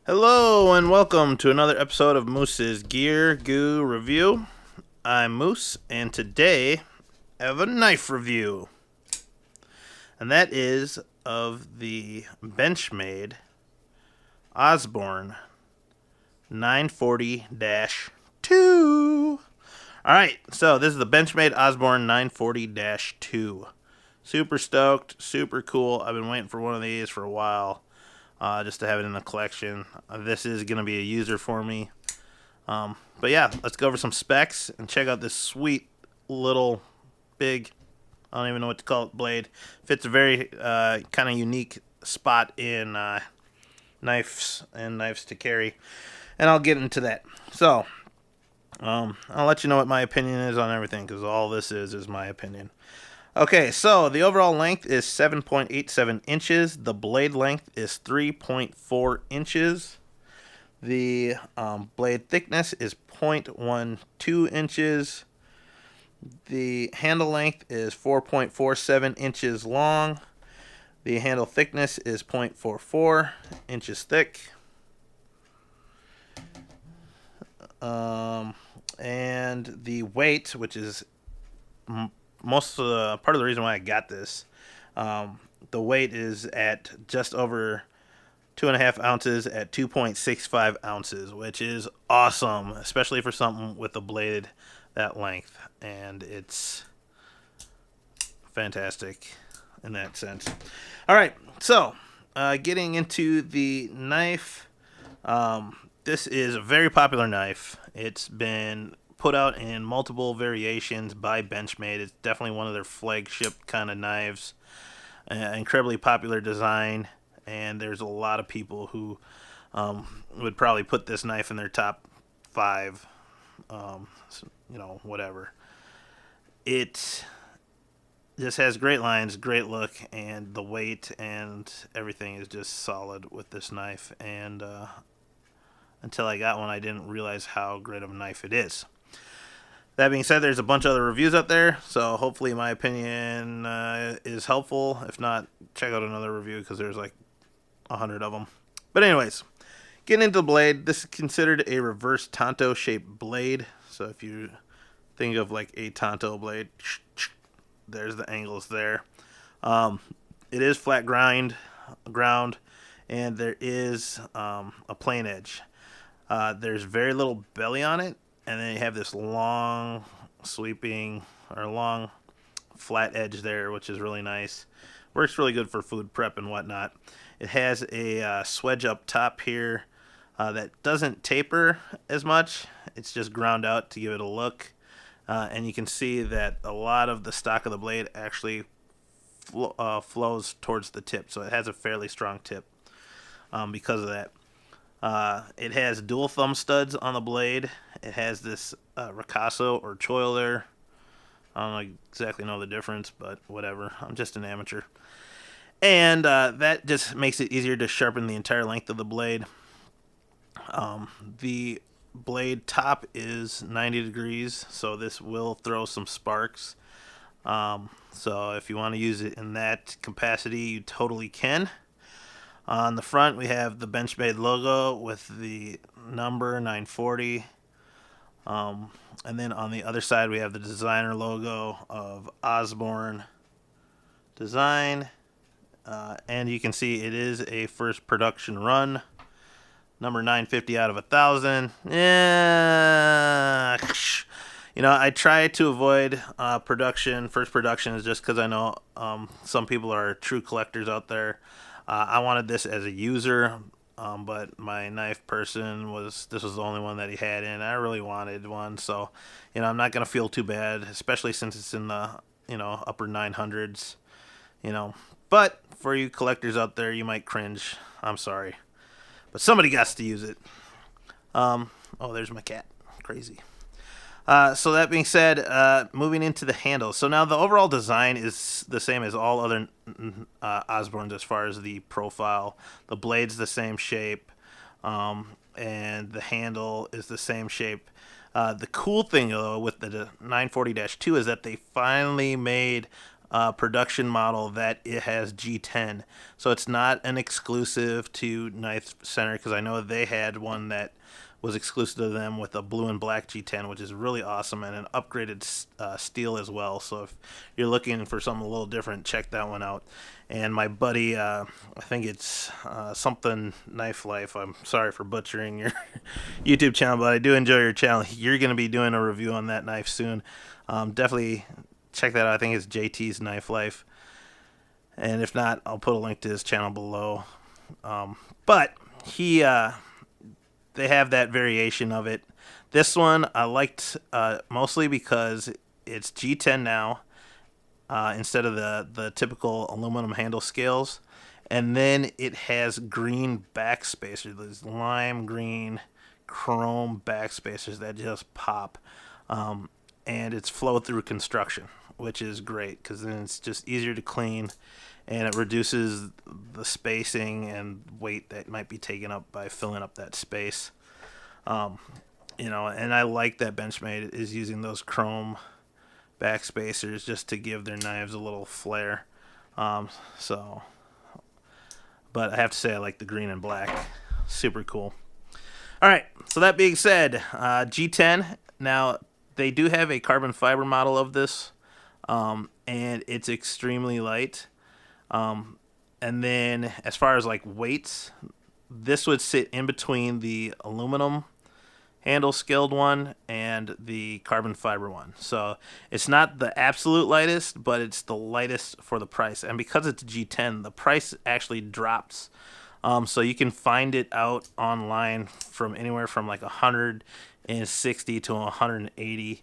Hello and welcome to another episode of Moose's Gear Goo Review. I'm Moose, and today I have a knife review. And that is of the Benchmade Osborne 940-2. Alright, so this is the Benchmade Osborne 940-2. Super stoked, super cool. I've been waiting for one of these for a while. Just to have it in the collection. This is going to be a user for me. But yeah, let's go over some specs and check out this sweet little big, I don't even know what to call it, blade. Fits a very kind of unique spot in knives and knives to carry. And I'll get into that. So, I'll let you know what my opinion is on everything, because all this is my opinion. Okay, so the overall length is 7.87 inches. The blade length is 3.4 inches. The blade thickness is 0.12 inches. The handle length is 4.47 inches long. The handle thickness is 0.44 inches thick. And the weight, which is most of the part of the reason why I got this, the weight is at just over 2.5 ounces at 2.65 ounces, which is awesome, especially for something with a blade that length, and it's fantastic in that sense. All right, so getting into the knife, this is a very popular knife. It's been put out in multiple variations by Benchmade. It's definitely one of their flagship kind of knives. Incredibly popular design, and there's a lot of people who would probably put this knife in their top 5. Whatever. It just has great lines, great look, and the weight and everything is just solid with this knife. And until I got one, I didn't realize how great of a knife it is. That being said, there's a bunch of other reviews out there, so hopefully my opinion is helpful. If not, check out another review, because there's like 100 of them. But anyways, getting into the blade, this is considered a reverse tanto-shaped blade. So if you think of like a tanto blade, there's the angles there. It is flat ground, and there is a plain edge. There's very little belly on it. And then you have this long sweeping or long flat edge there, which is really nice. Works really good for food prep and whatnot. It has a swedge up top here that doesn't taper as much. It's just ground out to give it a look. And you can see that a lot of the stock of the blade actually flows towards the tip. So it has a fairly strong tip because of that. It has dual thumb studs on the blade. It has this ricasso or choil there. I don't exactly know the difference, but whatever. I'm just an amateur. And that just makes it easier to sharpen the entire length of the blade. The blade top is 90 degrees, so this will throw some sparks. So if you want to use it in that capacity, you totally can. On the front, we have the Benchmade logo with the number 940. And then on the other side, we have the designer logo of Osborne Design. And you can see it is a first production run. Number 950 out of 1,000. Yeah. I try to avoid first productions, just because I know some people are true collectors out there. I wanted this as a user, but my knife person this was the only one that he had, and I really wanted one. So, I'm not gonna feel too bad, especially since it's in the upper 900s. But for you collectors out there, you might cringe. I'm sorry, but somebody got to use it. Oh, there's my cat. Crazy. So that being said, moving into the handle. So now the overall design is the same as all other Osbornes as far as the profile. The blade's the same shape, and the handle is the same shape. The cool thing, though, with the 940-2 is that they finally made production model that it has G10. So it's not an exclusive to Knife Center, because I know they had one that was exclusive to them with a blue and black G10, which is really awesome, and an upgraded steel as well. So if you're looking for something a little different, check that one out. And my buddy, I think it's something Knife Life. I'm sorry for butchering your YouTube channel, but I do enjoy your channel. You're going to be doing a review on that knife soon. Definitely check that out. I think it's JT's Knife Life. And if not, I'll put a link to his channel below. But they have that variation of it. This one I liked mostly because it's G10 now, instead of the typical aluminum handle scales. And then it has green backspacers, these lime green chrome backspacers that just pop. And it's flow through construction, which is great because then it's just easier to clean, and it reduces the spacing and weight that might be taken up by filling up that space. You know, and I like that Benchmade is using those chrome backspacers just to give their knives a little flair. But I have to say I like the green and black. Super cool. All right, so that being said, G10. Now they do have a carbon fiber model of this, and it's extremely light. And then as far as like weights, this would sit in between the aluminum handle scaled one and the carbon fiber one. So it's not the absolute lightest, but it's the lightest for the price. And because it's G10, the price actually drops. So you can find it out online from anywhere from like 160 to 180.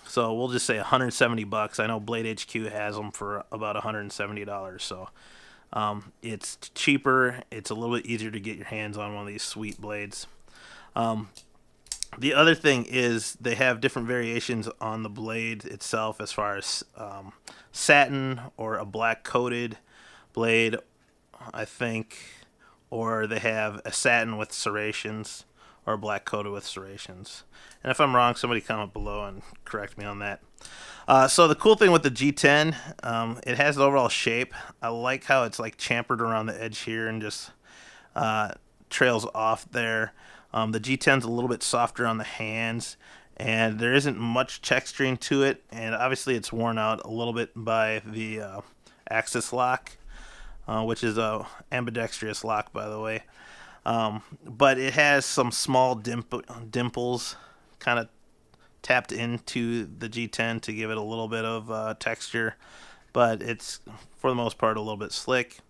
So we'll just say 170 bucks. I know Blade HQ has them for about $170. So it's cheaper. It's a little bit easier to get your hands on one of these sweet blades. The other thing is they have different variations on the blade itself, as far as satin or a black coated blade, I think, or they have a satin with serrations or a black coated with serrations. And if I'm wrong, somebody comment below and correct me on that. So the cool thing with the G10, it has the overall shape. I like how it's like chamfered around the edge here and just trails off there. The G10's a little bit softer on the hands, and there isn't much texturing to it, and obviously it's worn out a little bit by the axis lock, which is a ambidextrous lock, by the way. But it has some small dimples kind of tapped into the G10 to give it a little bit of texture, but it's for the most part a little bit slick.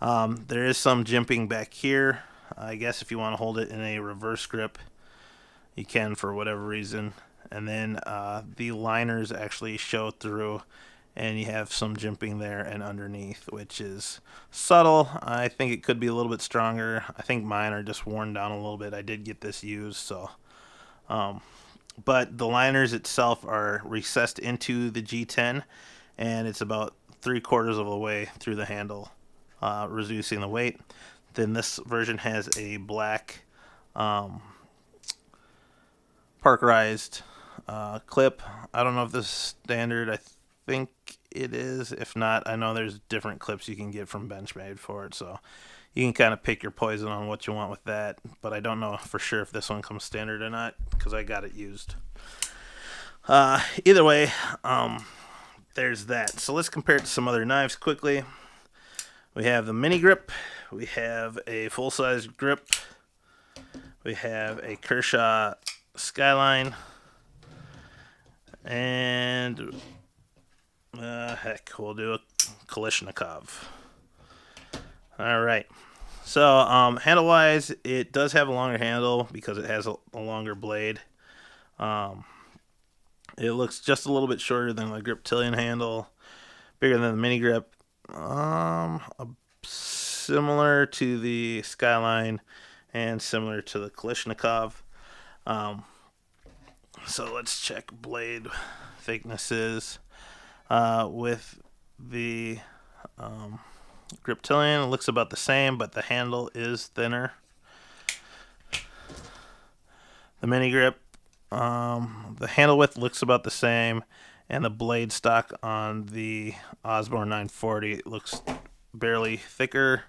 There is some jimping back here. I guess if you want to hold it in a reverse grip, you can for whatever reason. And then the liners actually show through, and you have some jimping there and underneath, which is subtle. I think it could be a little bit stronger. I think mine are just worn down a little bit. I did get this used, so. But the liners itself are recessed into the G10, and it's about 3/4 of the way through the handle, reducing the weight. Then this version has a black parkerized clip. I don't know if this is standard. I think it is. If not, I know there's different clips you can get from Benchmade for it. So you can kind of pick your poison on what you want with that. But I don't know for sure if this one comes standard or not, because I got it used. Either way, there's that. So let's compare it to some other knives quickly. We have the mini grip. We have a full-size grip. We have a Kershaw Skyline. And heck, we'll do a Kalashnikov. All right. So handle-wise, it does have a longer handle because it has a longer blade. It looks just a little bit shorter than the Griptilian handle, bigger than the mini grip. Similar to the Skyline and similar to the Kalashnikov. So let's check blade thicknesses. With the Griptilian, it looks about the same, but the handle is thinner. The mini grip, the handle width looks about the same, And the blade stock on the Osborne 940 looks barely thicker.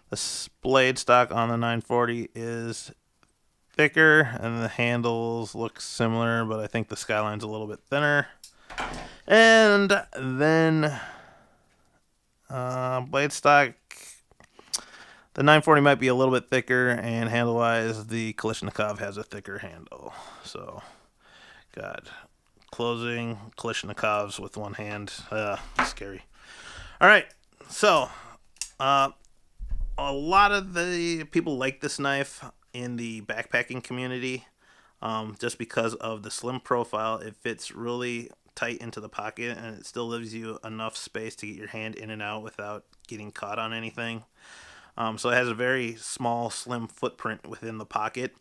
The blade stock on the 940 is thicker, and the handles look similar, but I think the skyline's a little bit thinner. And then blade stock, the 940 might be a little bit thicker, and handle-wise, the Kalashnikov has a thicker handle. So, God, closing Kalashnikovs with one hand, scary. All right, so a lot of the people like this knife in the backpacking community, just because of the slim profile. It fits really tight into the pocket, and it still leaves you enough space to get your hand in and out without getting caught on anything. So it has a very small, slim footprint within the pocket.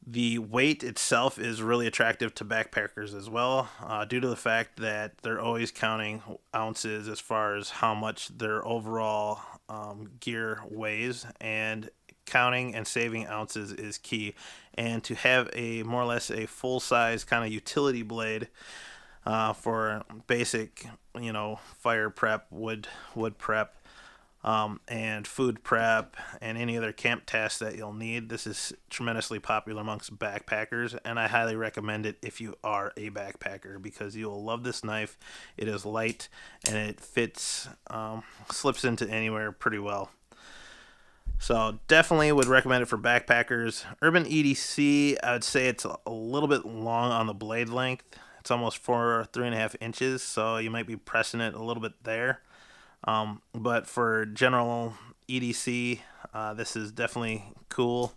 The weight itself is really attractive to backpackers as well, due to the fact that they're always counting ounces as far as how much their overall gear weighs, and counting and saving ounces is key. And to have a more or less a full-size kind of utility blade for basic, fire prep, wood prep, and food prep, and any other camp tasks that you'll need, this is tremendously popular amongst backpackers, and I highly recommend it if you are a backpacker, because you'll love this knife. It is light, and it fits, slips into anywhere pretty well. So definitely would recommend it for backpackers. Urban EDC, I would say it's a little bit long on the blade length. It's almost 3.5 inches, so you might be pressing it a little bit there. But for general EDC, this is definitely cool.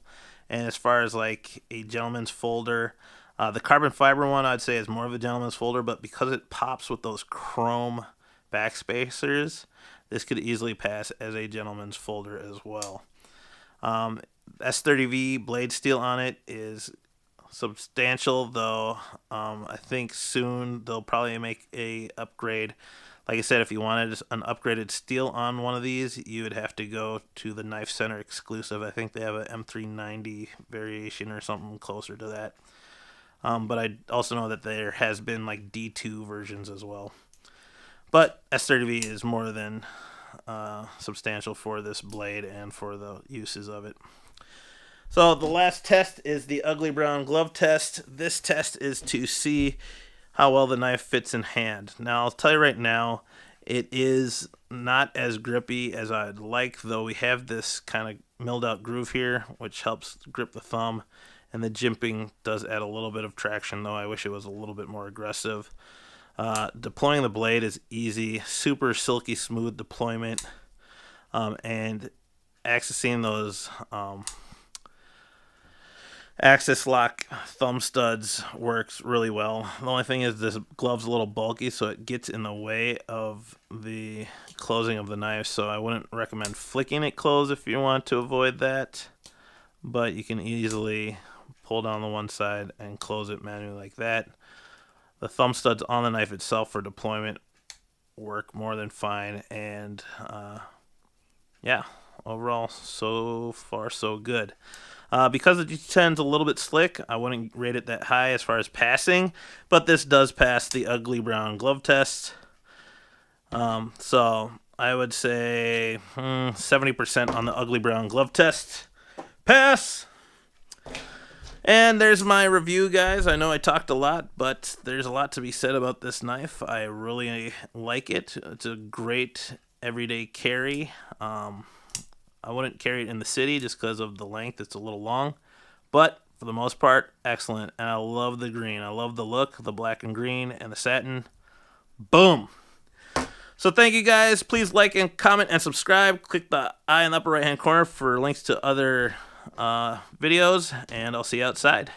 And as far as like a gentleman's folder, the carbon fiber one I'd say is more of a gentleman's folder, but because it pops with those chrome backspacers, this could easily pass as a gentleman's folder as well. S30V blade steel on it is substantial, though. I think soon they'll probably make a upgrade. Like I said, if you wanted an upgraded steel on one of these, you would have to go to the Knife Center exclusive. I think they have an M390 variation or something closer to that. But I also know that there has been like D2 versions as well. But S30V is more than substantial for this blade and for the uses of it. So the last test is the ugly brown glove test. This test is to see how well the knife fits in hand. Now I'll tell you right now, it is not as grippy as I'd like, though we have this kind of milled out groove here, which helps grip the thumb, and the jimping does add a little bit of traction, though I wish it was a little bit more aggressive. Deploying the blade is easy, super silky smooth deployment, and accessing those Axis lock thumb studs works really well. The only thing is this glove's a little bulky, so it gets in the way of the closing of the knife, so I wouldn't recommend flicking it closed if you want to avoid that, but you can easily pull down the one side and close it manually like that. The thumb studs on the knife itself for deployment work more than fine, and yeah, overall, so far so good. Because the G-10 is a little bit slick, I wouldn't rate it that high as far as passing, but this does pass the ugly brown glove test. So I would say 70% on the ugly brown glove test. Pass! And there's my review, guys. I know I talked a lot, but there's a lot to be said about this knife. I really like it. It's a great everyday carry. I wouldn't carry it in the city just because of the length. It's a little long, but for the most part, excellent. And I love the green. I love the look, the black and green, and the satin. Boom! So thank you, guys. Please like and comment and subscribe. Click the eye in the upper right-hand corner for links to other videos, and I'll see you outside.